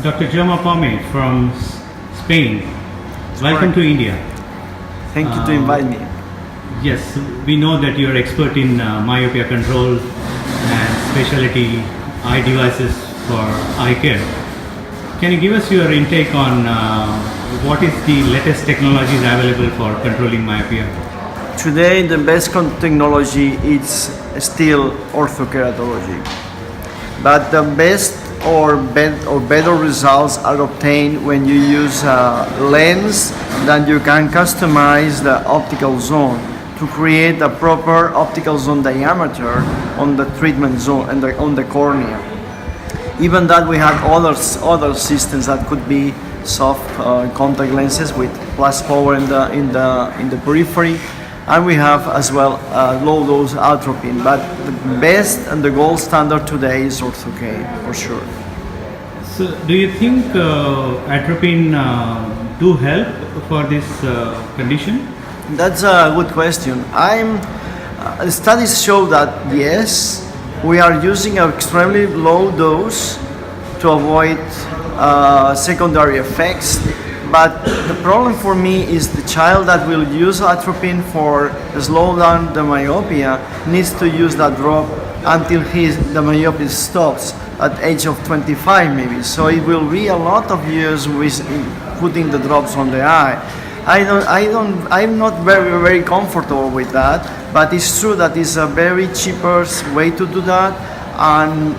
Dr. Jaume Paune from Spain. Welcome to India. Thank you to invite me. Yes, we know that you are expert in myopia control and specialty eye devices for eye care. Can you give us your intake on what is the latest technologies available for controlling myopia? Today, the best technology is still orthokeratology, but the best or better results are obtained when you use a lens that you can customize the optical zone to create a proper optical zone diameter on the treatment zone and on the cornea. Even that, we have other systems that could be soft contact lenses with plus power in the periphery, and we have as well low dose atropine. But the best and the gold standard today is Orthoke for sure. So, do you think atropine do help for this condition? That's a good question. Studies show that yes, we are using an extremely low dose to avoid secondary effects. But the problem for me is the child that will use atropine for slow down the myopia needs to use that drop until the myopia stops at age of 25 maybe. So it will be a lot of years with putting the drops on the eye. I'm not very comfortable with that, but it's true that it's a very cheaper way to do that, and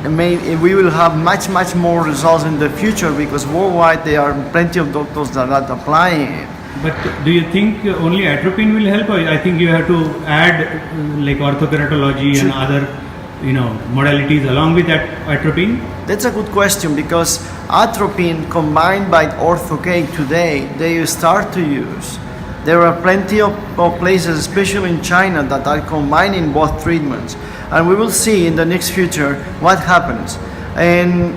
we will have much more results in the future because worldwide there are plenty of doctors that are applying it. But do you think only atropine will help, or I think you have to add like orthokeratology and other modalities along with that atropine? That's a good question, because atropine combined by Orthoke today, they start to use. There are plenty of places, especially in China, that are combining both treatments. And we will see in the next future what happens. And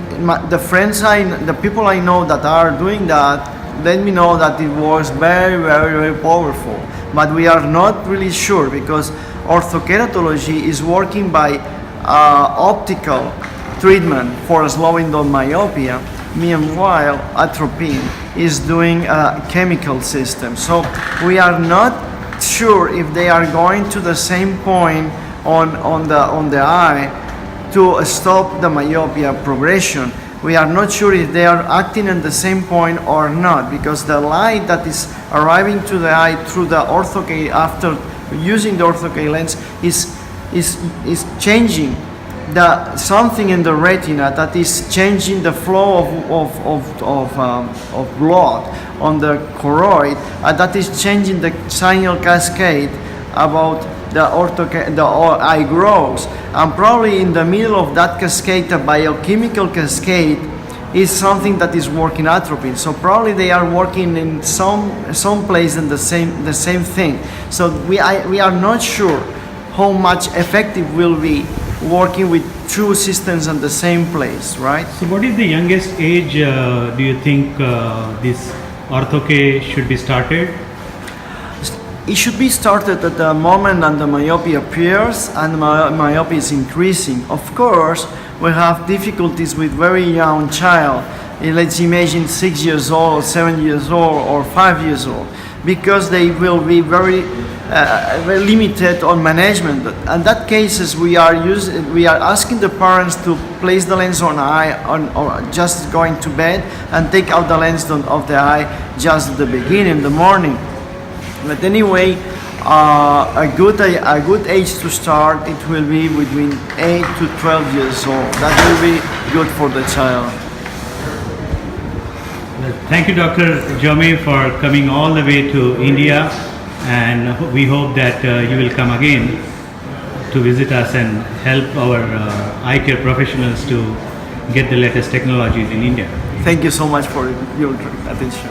the people I know that are doing that, let me know that it was very powerful. But we are not really sure, because orthokeratology is working by optical treatment for slowing down myopia. Meanwhile, atropine is doing a chemical system. So we are not sure if they are going to the same point on the eye to stop the myopia progression. We are not sure if they are acting at the same point or not, because the light that is arriving to the eye through the Orthoke after using the Orthoke lens is changing something in the retina, that is changing the flow of blood on the choroid, and that is changing the signal cascade about the eye growth. And probably in the middle of that cascade, the biochemical cascade is something that is working atropine. So probably they are working in some place in the same thing. So we are not sure how much effective will be working with two systems in the same place, right? So what is the youngest age do you think this Orthoke should be started? It should be started at the moment that the myopia appears and the myopia is increasing. Of course, we have difficulties with very young child. Let's imagine 6 years old, 7 years old, or 5 years old, because they will be very limited on management. In that cases, we are asking the parents to place the lens on eye or just going to bed and take out the lens of the eye just at the beginning in the morning. But anyway, a good age to start, it will be between 8 to 12 years old. That will be good for the child. Thank you, Dr. Jaume, for coming all the way to India, and we hope that you will come again to visit us and help our eye care professionals to get the latest technologies in India. Thank you so much for your attention.